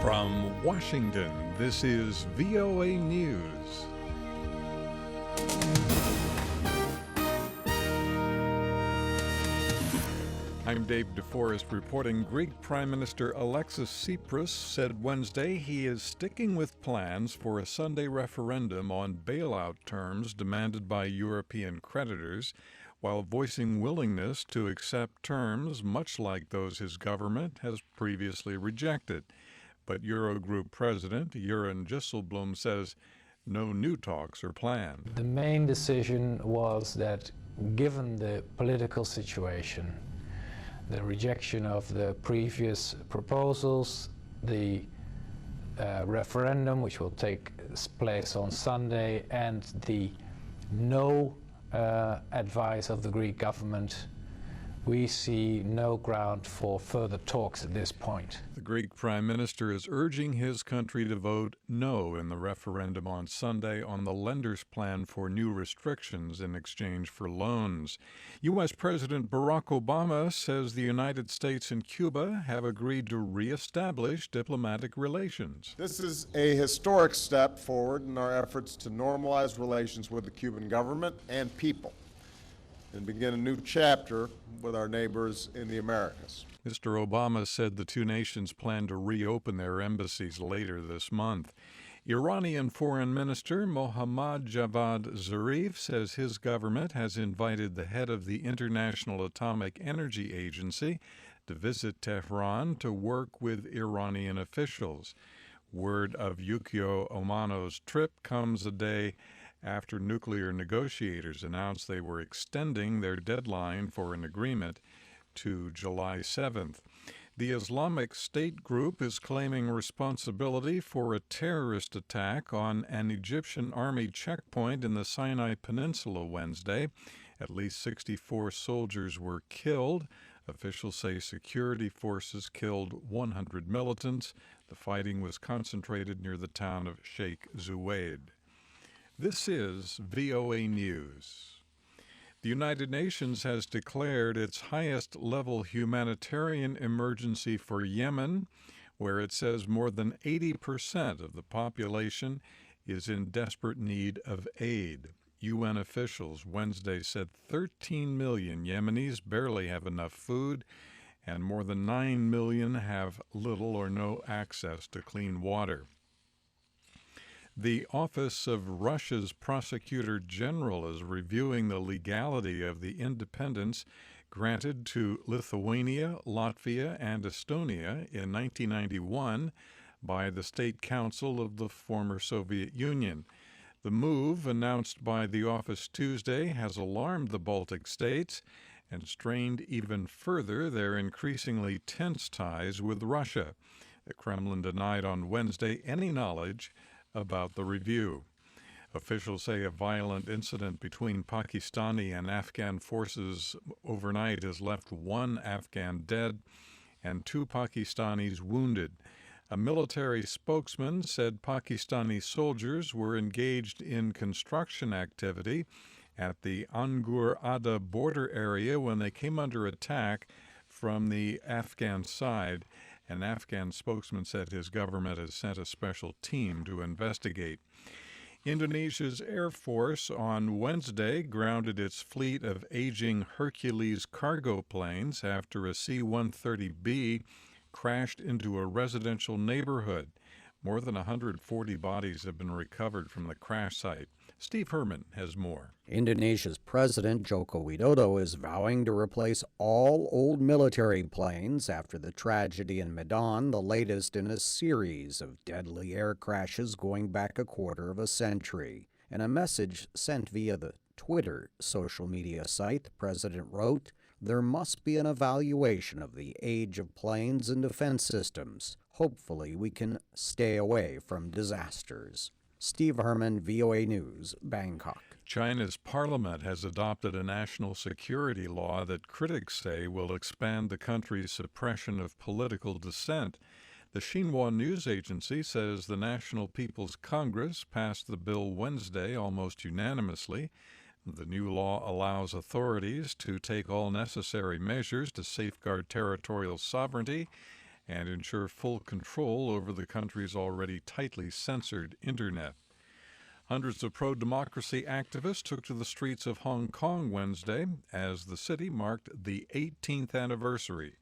From Washington, this is VOA News. I'm David Forrest reporting. Greek Prime Minister Alexis Tsipras said Wednesday he is sticking with plans for a Sunday referendum on bailout terms demanded by European creditors, while voicing willingness to accept terms much like those his government has previously rejected. But Eurogroup President Jeroen Dijsselbloem says no new talks are planned. The main decision was that given the political situation, the rejection of the previous proposals, the referendum, which will take place on Sunday, and the no advice of the Greek government, we see no ground for further talks at this point. The Greek Prime Minister is urging his country to vote no in the referendum on Sunday on the lenders' plan for new restrictions in exchange for loans. U.S. President Barack Obama says the United States and Cuba have agreed to reestablish diplomatic relations. This is a historic step forward in our efforts to normalize relations with the Cuban government and people and begin a new chapter with our neighbors in the Americas. Mr. Obama said the two nations plan to reopen their embassies later this month. Iranian Foreign Minister Mohammad Javad Zarif says his government has invited the head of the International Atomic Energy Agency to visit Tehran to work with Iranian officials. Word of Yukio Omano's trip comes a day after nuclear negotiators announced they were extending their deadline for an agreement to July 7th. The Islamic State group is claiming responsibility for a terrorist attack on an Egyptian army checkpoint in the Sinai Peninsula Wednesday. At least 64 soldiers were killed. Officials say security forces killed 100 militants. The fighting was concentrated near the town of Sheikh Zuweid. This is VOA News. The United Nations has declared its highest-level humanitarian emergency for Yemen, where it says more than 80% of the population is in desperate need of aid. UN officials Wednesday said 13 million Yemenis barely have enough food, and more than 9 million have little or no access to clean water. The Office of Russia's Prosecutor General is reviewing the legality of the independence granted to Lithuania, Latvia, and Estonia in 1991 by the State Council of the former Soviet Union. The move, announced by the office Tuesday, has alarmed the Baltic states and strained even further their increasingly tense ties with Russia. The Kremlin denied on Wednesday any knowledge about the review. Officials say a violent incident between Pakistani and Afghan forces overnight has left one Afghan dead and 2 Pakistanis wounded. A military spokesman said Pakistani soldiers were engaged in construction activity at the Anggur-Ada border area when they came under attack from the Afghan side. An Afghan spokesman said his government has sent a special team to investigate. Indonesia's Air Force on Wednesday grounded its fleet of aging Hercules cargo planes after a C-130B crashed into a residential neighborhood. More than 140 bodies have been recovered from the crash site. Steve Herman has more. Indonesia's President Joko Widodo is vowing to replace all old military planes after the tragedy in Medan, the latest in a series of deadly air crashes going back a quarter of a century. In a message sent via the Twitter social media site, the president wrote, "There must be an evaluation of the age of planes and defense systems. Hopefully we can stay away from disasters." Steve Herman, VOA News, Bangkok. China's parliament has adopted a national security law that critics say will expand the country's suppression of political dissent. The Xinhua news agency says the National People's Congress passed the bill Wednesday almost unanimously. The new law allows authorities to take all necessary measures to safeguard territorial sovereignty and ensure full control over the country's already tightly censored internet. Hundreds of pro-democracy activists took to the streets of Hong Kong Wednesday as the city marked the 18th anniversary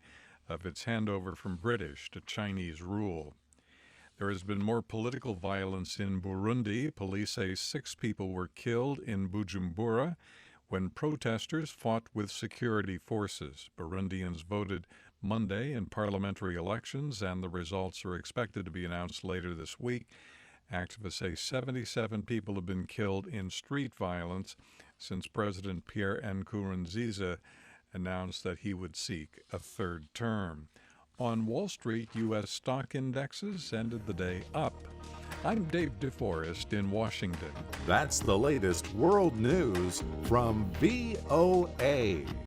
of its handover from British to Chinese rule. There has been more political violence in Burundi. Police say 6 people were killed in Bujumbura when protesters fought with security forces. Burundians voted Monday in parliamentary elections, and the results are expected to be announced later this week. Activists say 77 people have been killed in street violence since President Pierre Nkurunziza announced that he would seek a 3rd term. On Wall Street, U.S. stock indexes ended the day up. I'm David Forrest in Washington. That's the latest world news from VOA.